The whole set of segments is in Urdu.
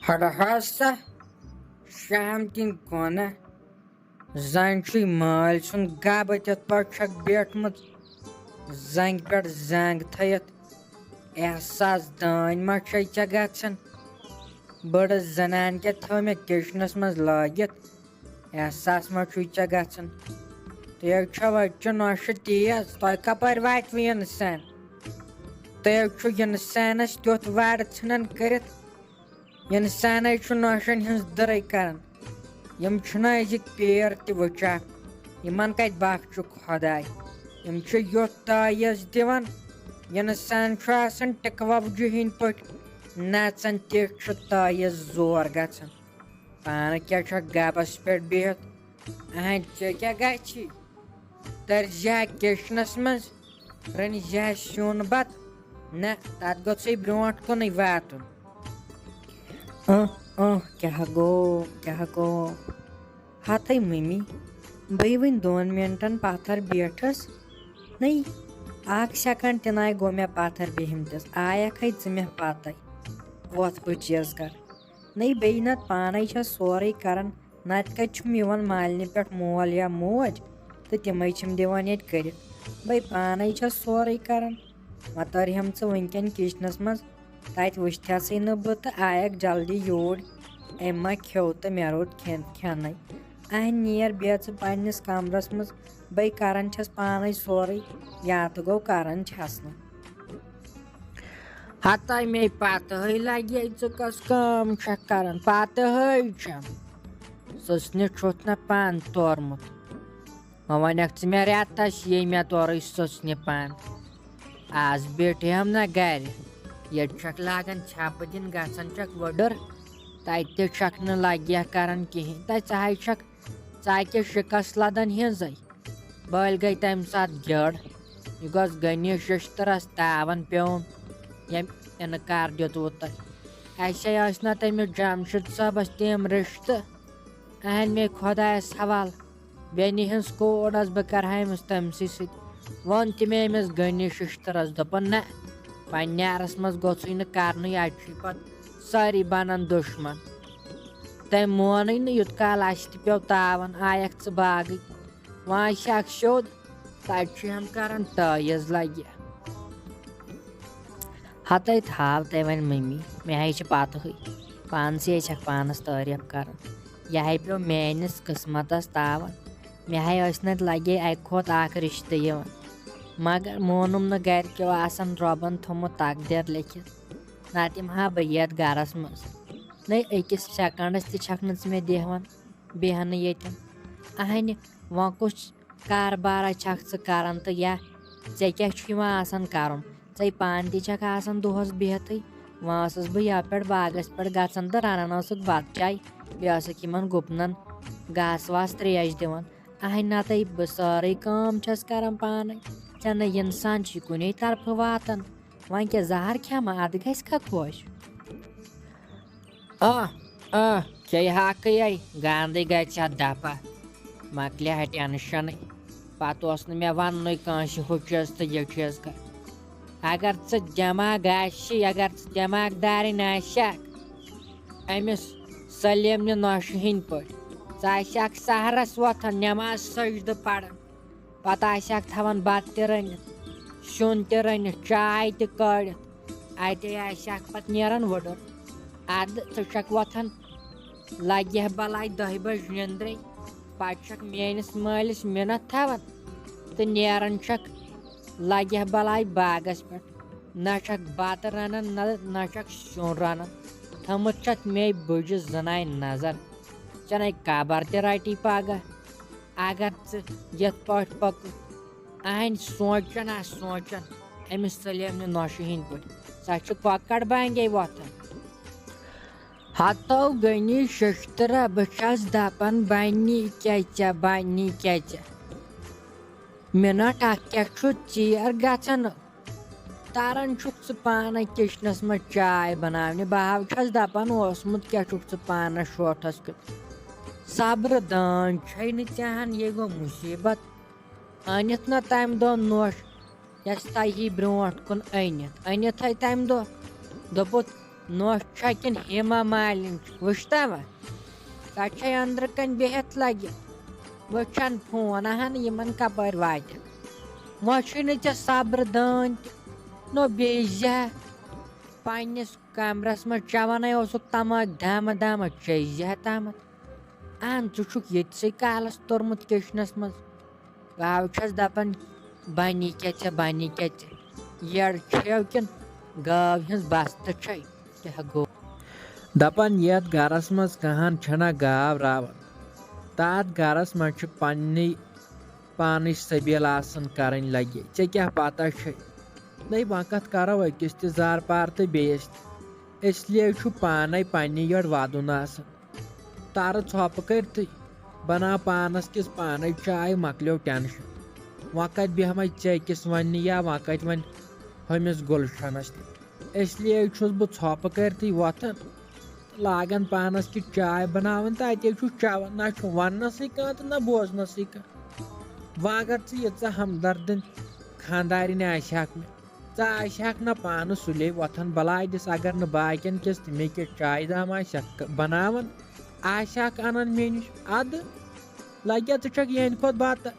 ہڑہاسا شام کن کونا زنچی مال سن گابت پٹ بیٹھمت زنگ پہ زنگ تھیت احساس دان ما ژے گژھان بڑس زنان کیا تھو مے کچنس مز لٲگِتھ احساس ما چھُے ژےٚ گژھان تُہۍ حظ چھو اَتہِ نۄشہِ تیز تۄہہِ کپٲرۍ واتوٕ اِنسان تُہۍ حظ چھُو اِنسانس تیُتھ وارٕ ژھٕنان کٔرِتھ اِنسانے چھُ نۄشن ہٕنٛز دٕرے کران یِم چھِنہ أزِکۍ پیر تہِ وٕچھان یِمن کتہِ بخشہِ خۄداے یِم چھِ یُتھ تٲیٖز دِوان اِنسان چھُ آسان ٹِکہٕ وۄبجہِ ہٕنٛدۍ پٲٹھۍ نژان تہِ چھُ تٲیٖز زور گژھان پانہٕ کیٛاہ چھکھ گبس پٮ۪ٹھ بِہِتھ ژےٚ کیٛاہ گژھی ترزِہا کِچنس منٛز رٔنزِہا سیُن بتہٕ نہ تتھ گوٚژھُے برٛونٛٹھ کُنٕے واتُن کیٛاہ گوٚو ہتھٕے مٔمی بہٕ وٕنۍ 2 مِنٹن پتھر بیٖٹھٕس نَے 1 سیکنڈ تہِ ناے گوٚو مےٚ پتھر بیہمتِس آیکھٕے ژٕ مےٚ پتے وۄتھ بہٕ چیٖز کر نَے بیٚیہِ نتہٕ پانے چھس سورُے کران نتہٕ کتہِ چھُم یِوان مالنہِ پٮ۪ٹھ مول یا موج تہٕ تِمے چھِم دِوان ییٚتہِ کٔرِتھ بے پانے چھس سورُے کران وۄنۍ ترہم ژٕ وٕنکٮ۪ن کچنس منٛز تتہِ وٕچھتھسٕے نہٕ بہٕ تہٕ آیکھ جلدی یوٗرۍ أمۍ ما کھیوٚو تہٕ مےٚ روٗد کھٮ۪نٕے نیر بیٚہہ ژٕ پننِس کمرس منٛز بے کران چھس پانے سورُے یا تہٕ گوٚو کران چھس نہٕ ہتے مے پتہٕے لگے ژٕ کۄس کٲم چھکھ کران پتہٕے چھم سٕژنہِ چھُتھ نہ پن تورمُت وۄنۍ ونکھ ژٕ مےٚ رٮ۪تس یے مےٚ تورٕے سٕژنہِ پن آز بیٖٹھِہم نہ گرِ ییٚتہِ چھکھ لاگان ژھٮ۪پہٕ دِنۍ گژھان چھکھ وٕڈٕر تتہِ تہِ چھکھ نہٕ لگیا کران کہیٖنۍ تتہِ ژٕ حظ چھکھ ژاکہِ شِکس لدان ہِنٛزٕے بٔلۍ گٔے تمہِ ساتہٕ گٔر یہِ گوٚژھ غنی ششتٕرس تاون پیوٚن ییٚمۍ اِنکار دِتوٕ تۄہہِ اسے ٲسۍ نہ تٔمِس جمشید صٲبس تِم رِشتہٕ مے خۄدایس حوالہٕ بیٚنہِ ہٕنٛز کوٗر ٲس بہٕ کرہا أمِس تٔمسٕے سۭتۍ ووٚن تہِ مےٚ أمِس غنی ششتٕرس دوٚپُن نہ پننہِ نارس منٛز گوٚژھُے نہٕ کرنُے اتہِ چھُے پتہٕ سٲری بنان دُشمن تٔمۍ مونٕے نہٕ یوٗت کال اسہِ تہِ پیوٚو تاون آیکھ ژٕ باگٕے وۄنۍ آسہِ اکھ سیوٚد تتہِ چھِ ہم کران تٲیٖز لگہِ ہتے تھاو تۄہہِ وۄنۍ مٔمی مےٚ ہے چھِ پتہٕے پانسٕے چھکھ پانس تعریٖف کران یہِ ہے پیوٚو میٲنِس قٕسمتس تاون مےٚ ہے ٲسۍ نتہٕ لگے اکہِ کھۄتہٕ اکھ رِشتہٕ یِوان مگر مونُم نہٕ گرِکیو آسان رۄبن تھوٚمُت تقدیر لیکھِتھ نتہٕ یِمہٕ ہا بہٕ یتھ گرس منٛز نَے أکِس سیکنڈس تہِ چھکھ نہٕ ژٕ مےٚ دِوان بیہنہٕ ییٚتٮ۪ن وۄنۍ کُس کاربارا چھکھ ژٕ کران تہٕ یا ژےٚ کیٛاہ چھُ یِوان آسان کرُن ژے پانہٕ تہِ چھکھ آسان دۄہس بِہتھٕے وۄنۍ ٲسٕس بہٕ یپہٕ پٮ۪ٹھ باغس پٮ۪ٹھ گژھان تہٕ رنان ٲسٕکھ بتہٕ چاے بیٚیہِ ٲسٕکھ یِمن گُپنن گاسہٕ واسہٕ تریش دِوان نتہٕ بہٕ سٲرٕے کٲم چھس کران پانے ژےٚ نَے انسان چھُے کُنے طرفہٕ واتان وۄنۍ کیٛاہ زہر کھٮ۪مہٕ ادٕ گژھِ کھا خۄش کھیٚیہِ ہاکھٕے گاندٕے گژھِ اتھ دپا مۄکلہِ ہا ٹینشنٕے پتہٕ اوس نہٕ مےٚ وننُے کٲنٛسہِ ہُہ چیٖز تہٕ یہِ چیٖز کر اگر ژٕ دٮ۪ماغ آسی اگر ژٕ دٮ۪ماغ دارٕنۍ آسٮ۪کھ أمِس سلیمنہِ نۄشہِ ہٕنٛدۍ پٲٹھۍ ژٕ آسٮ۪کھ سحرس وۄتھان نٮ۪ماز سجدٕ پران پتہٕ آسٮ۪کھ تھاوان بتہٕ تہِ رٔنِتھ سیُن تہِ رٔنِتھ چاے تہِ کٲڑِتھ اتے آسٮ۪کھ پتہٕ نیران وٕڈٕر ادٕ ژٕ چھکھ وۄتھان لگہِ ہا بلاے 10 بجہِ نِندرے پتہٕ چھکھ میٲنِس مٲلِس مِنت تھاوان تہٕ نیران چھکھ لگہِ ہا بلاے باغس پٮ۪ٹھ نہ چھکھ بتہٕ رنان نہ چھکھ سیُن رنان تھٲومٕژ چھتھ مے بٕجہِ زٕنانہِ نظر ژےٚ نَے قبر تہِ رٹی پگہہ اگر ژٕ یِتھ پٲٹھۍ پوٚکُکھ سونٛچان سونٛچان أمِس سلیمنہِ نۄشہِ ہٕنٛدۍ پٲٹھۍ سۄ چھِ کۄکر بانگے وۄتھان ہتو غنی ششتٕرا بہٕ چھس دپان بنی کیٛاہ مِنٹ اکھ کیٛاہ چھُ ژیر گژھان تران چھُکھ ژٕ پانے کچنس منٛز چاے بناونہِ بہٕ حظ چھس دپان اوسمُت کیٛاہ چھُکھ ژٕ پانس شوٹھس کیُتھ صبرٕ دان چھے نہٕ ژےٚ ہن یے گوٚو مُصیبت أنِتھ نہ تمہِ دۄہ نوش یۄس تۄہہِ برونٛٹھ کُن أنِتھٕے تمہِ دۄہ دوٚپُتھ نوش چھا کِنہٕ ہیما مالِنۍ چھِ وٕچھتاوا سۄ چھے أنٛدرٕ کَنۍ بِہِتھ لَگِتھ وٕچھان فون اہن یِمن کَپٲرۍ واتہِ وۄنۍ چھُے نہٕ ژےٚ صبرٕ دٲنۍ تہِ نو بیٚیہِ زیٚہہ پنٛنِس کَمرَس منٛز چٮ۪وَنَے اوسُکھ تماکھ دھامہٕ دھامہٕ چے زیٚہہ تامَتھ اہن ژٕ چھُکھ ییٚتسٕے کالَس توٚرمُت کِچنَس منٛز گاو چھَس دَپان بَنی کیٛاہ ژےٚ یٔڈ چھَو کِنہٕ گاو ہِنٛز بستہٕ چھے کیٛاہ گوٚو دَپان یَتھ گَرَس منٛز کٕہَن چھَنا گاو راوان تَتھ گَرَس منٛز چھِ پنٛنی پانٕچ سٔبیٖل آسان کَرٕنۍ لگے ژےٚ کیٛاہ پَتہ چھے نَے وۄنۍ کَتھ کَرو أکِس تہِ زار پار تہٕ بیٚیِس تہِ اِسلیے چھُ پانَے پنٛنہِ یٔڈ وَدُن آسان تَرٕ ژھۄپہٕ کٔرتھٕے بَناو پانَس کِس پانَے چاے مۄکلیو ٹٮ۪نشَن وۄنۍ کَتہِ بیٚہمَے ژےٚ کِس وَننہِ یا وۄنۍ کَتہِ وَنہِ ہُمِس گُلشَنَس تہِ اِسلیے چھُس بہٕ ژھۄپہٕ کٔرتھٕے وۄتھان تہٕ لاگان پانَس کِژھ چاے بَناوٕنۍ تہٕ اَتے چھُ چٮ۪وان نہ چھُ وَننَسٕے کانٛہہ تہٕ نہ بوزنَسٕے کانٛہہ وۄنۍ اگر ژٕ ییٖژاہ ہمدردٕنۍ خاندارِنۍ آسہِ ہَکھ مےٚ ژٕ آسہِ ہَکھ نہ پانہٕ سُلے وۄتھان بَلاے دِس اگر نہٕ باقٕیَن کِس تہِ مےٚ کِژھ چاے دام آسہِ ہَکھ بَناوان آسہِ ہَکھ اَنان مےٚ نِش اَدٕ لَگیا ژٕ چھَکھ یِہٕنٛدِ کھۄتہٕ بَتہٕ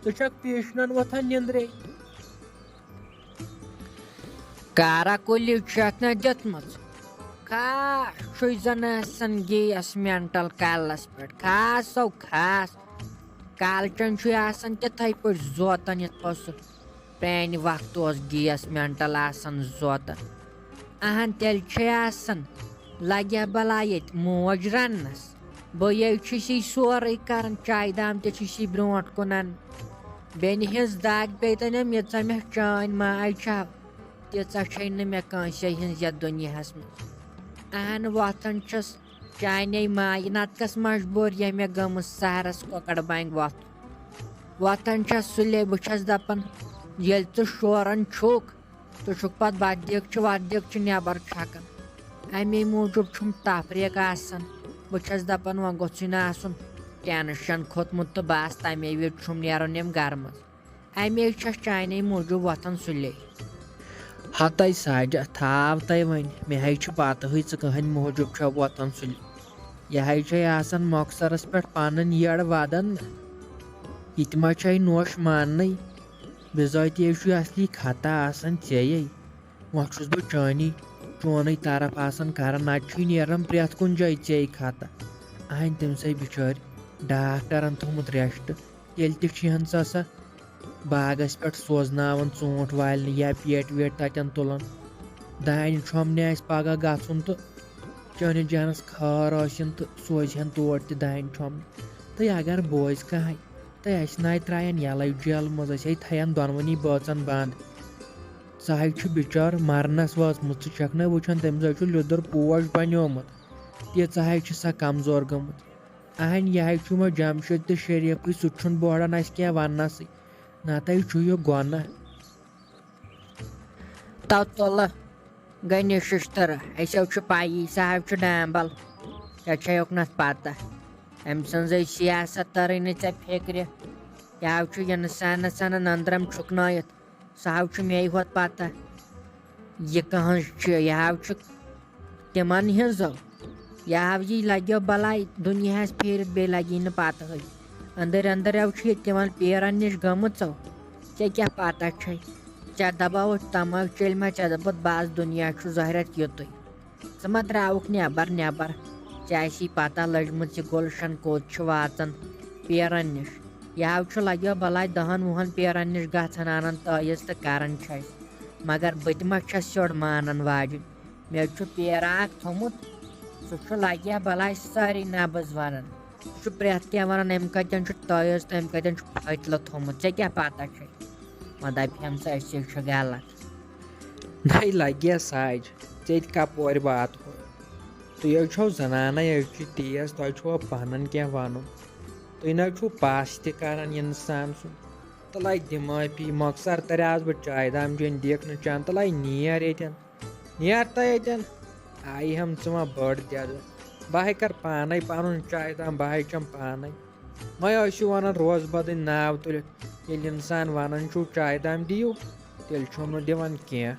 ژٕ چھَکھ پیٖشنَن وۄتھان نِنٛدرے کارا کُلِو چھَکھ نہ دِژمٕژ خاص چھُے زَن آسان گیس مٮ۪نٹَل کَلَس پٮ۪ٹھ خاصو خاص کالچَن چھُے آسان تِتھَے پٲٹھۍ زوتان یِتھ پٲٹھۍ سُہ پرٛانہِ وقتہٕ اوس گیس مٮ۪نٹَل آسان زوتان اہن تیٚلہِ چھے آسان لَگیا بَلاے ییٚتہِ موج رَننَس بہٕ چھُسی سورُے کَران چایہِ دام تہِ چھُسی برٛونٛٹھ کُن اَنان بیٚنہِ ہِنٛز دگ پیٚتَنٮ۪م ییٖژاہ مےٚ چٲنۍ ماے چھَو تیٖژاہ چھے نہٕ مےٚ کٲنٛسے ہِنٛز یَتھ دُنیاہَس منٛز اہن وۄتھان چھَس چانے مایہِ نَتہٕ کَس مجبوٗر یہِ مےٚ گٔمٕژ سہرَس کۄکَر بنٛگہِ وۄتھان چھَس سُلے بہٕ چھَس دَپان ییٚلہِ ژٕ شوران چھُکھ ژٕ چھُکھ پَتہٕ بَددِیٖگچہِ وَددِیٖگچہِ نٮ۪بر چھَکان اَمے موٗجوٗب چھُم تفریٖق آسان بہٕ چھَس دَپان وۄنۍ گوٚژھُے نہٕ آسُن ٹٮ۪نشَن کھوٚتمُت تہٕ بَس تَمے وِزِ چھُم نیرُن ییٚمہِ گَرٕ منٛز اَمے چھَس چانے موٗجوٗب وۄتھان سُلے ہَتَے ساجا تھاو تَے وۄنۍ مےٚ ہے چھِ پَتہٕ ہٕے ژٕ کٕہٕنۍ موٗجوٗب چھَو وۄتھان سُلے یہِ ہے چھے آسان مۄخصرَس پٮ۪ٹھ پَنٕنۍ یٔڈ وَدان نہ یہِ تہِ ما چھے نوش ماننٕے بِضٲطی چھُے اَصلی خطا آسان ژےٚ وۄنۍ چھُس بہٕ چونٕے طرف آسان کَران نَتہٕ چھُے نیران پرٛٮ۪تھ کُنہِ جایہِ ژےٚ خطا اہن تٔمِسے بِچٲرۍ ڈاکٹرَن تھوٚمُت رٮ۪سٹ ییٚلہِ تہِ چھِہن سۄ باغَس پٮ۪ٹھ سوزناوان ژوٗنٛٹھۍ والنہِ یا پیٹہِ ویٹہِ تَتٮ۪ن تُلان دانہِ چھۄمبنہِ آسہِ پَگاہ گژھُن تہٕ چٲنِس جانَس خٲر ٲسِن تہٕ سوزِہن تور تہِ دانہِ چھۄمبنہِ تہٕ اگر بوزِ کٕہٕنۍ تہٕ اَسہِ ناے ترٛایَن یَلَے جیلہٕ منٛز أسۍ ہے تھایَن دۄنوٕنی بٲژَن بنٛد سۄ ہے چھُ بِچٲر مَرنَس وٲژمٕژ ژٕ چھَکھ نہ وٕچھان تٔمِس ہے چھُ لیٚدُر پوش بنیومُت تیٖژاہ ہے چھِ سۄ کمزور گٔمٕژ اہن یہِ ہے چھُ وۄنۍ جَمشید تہٕ شریٖفٕے سُہ تہِ چھُنہٕ بوڑان اَسہِ کینٛہہ وَننَسٕے نَتہٕ چھُ یہِ گۄناہ تو تُلہٕ گٔے شِشتٕرٕ اَسہِ چھُ پَیی سُہ حظ چھُ ڈامبل ژےٚ چھےٚ نَتھ پَتہ أمۍ سٕنٛزٕے سیاست تَرٕے نہٕ ژےٚ فِکرِ یہِ حظ چھُ اِنسانَس ژھٕنان أنٛدرَم چھُکنٲیِتھ سُہ حظ چھُ مے ہوت پَتہ یہِ کٕہٕنٛز چھِ یہِ حظ چھُ تِمن ہِنٛزو یہِ حظ یی لَگیو بَلاے دُنیاہَس پھیٖرِتھ بیٚیہِ لَگی نہٕ پَتہٕ ہٕے أنٛدٕرۍ أنٛدٕرۍ چھُ یہِ تِمن پیرَن نِش گٔمٕژو ژےٚ کیٛاہ پَتہ چھے ژےٚ دَباوُتھ تَماکھ چیٚلہِ ما ژےٚ دوٚپُتھ بَس دُنیا چھُ ظٲہِرَت یُتُے ژٕ ما درٛاوُکھ نٮ۪بر ژےٚ آسی پَتہ لٔجمٕژ یہِ گُلشَن کوٚت چھُ واتان پیرَن نِش یہِ حظ چھُ لَگیو بَلاے 10-20 پیرَن نِش گژھان اَنان تٲیٖز تہٕ کَران چھِ اَسہِ مگر بہٕ تہِ ما چھَس سیوٚد مانان واجِنۍ مےٚ چھُ پیرٕ اکھ تھوٚمُت سُہ چھُ لَگیا بَلاے سٲری نَبٕز وَنان سُہ چھُ پرٛٮ۪تھ کینٛہہ وَنان أمۍ کَتٮ۪ن چھُ تٲیٖز تہٕ أمۍ کَتٮ۪ن چھُ پھٔتلہٕ تھوٚمُت ژےٚ کیٛاہ پَتہ چھے وۄنۍ دَپہِ ہَم سا أسے چھُ غلط نَے لَگیا ساج ژےٚ تہِ کَپورِ واتہٕ ہو تُہۍ حظ چھو زَنانَے حظ چھِ تیز تۄہہِ چھُوا پَنُن کینٛہہ وَنُن تُہۍ نہ حظ چھُو پَش تہِ کَران اِنسان سُنٛد تہٕ لَگہِ دِمٲفی مۄخصر تَرِ آس بہٕ چایہِ دام چیٚنۍ دیکھنہٕ چَنٛد تہٕ لَگہِ نیر ییٚتٮ۪ن نیر تہٕ ییٚتٮ۪ن آیہِ ہَم ژٕ وۄنۍ بٔڑ دٮ۪دٕ بہٕ ہے کَرٕ پانَے پَنُن چایہِ دام بہٕ ہے چٮ۪مہٕ پانَے وۄنۍ ٲسِو وَنان روز بَدٕنۍ ناو تُلِتھ ییٚلہِ اِنسان وَنان چھُو چایہِ دام دِیِو تیٚلہِ چھُم نہٕ دِوان کینٛہہ